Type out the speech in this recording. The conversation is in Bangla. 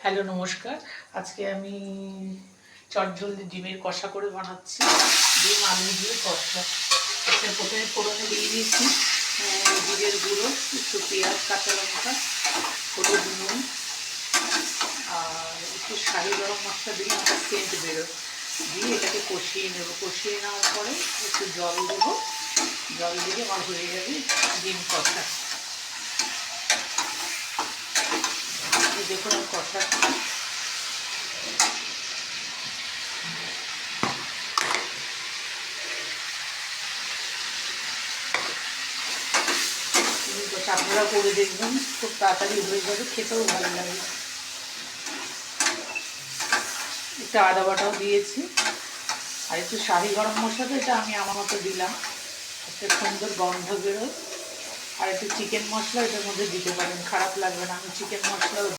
হ্যালো নমস্কার। আজকে আমি চটজলদি ডিমের কষা করে বানাচ্ছি। ডিম আলু দিয়ে কষা। প্রথমে ফোড়নে দিয়ে দিয়েছি জিরের গুঁড়ো, একটু পেঁয়াজ, কাঁচা লঙ্কা, হলুদ, নুন আর একটু শাহি গরম মশলা দিলে একটা সেন্ট বেরোয়। দিয়ে এটাকে কষিয়ে নেব। কষিয়ে নেওয়ার পরে একটু জল দেবো। জল দিয়ে আমার হয়ে যাবে ডিম কষা। দেখুন কষা আপনারা করে দেখবেন, খুব তাড়াতাড়ি হয়ে যাবে, খেতেও ভালো লাগে। একটু আদা বাটাও দিয়েছি আর একটু শাহি গরম মশলাটা এটা আমি আমার মতো দিলাম, একটা সুন্দর গন্ধ বেরোয়। আর একটু চিকেন মশলা এটার মধ্যে দিতে পারেন, খারাপ লাগবে না। আমি চিকেন মশলা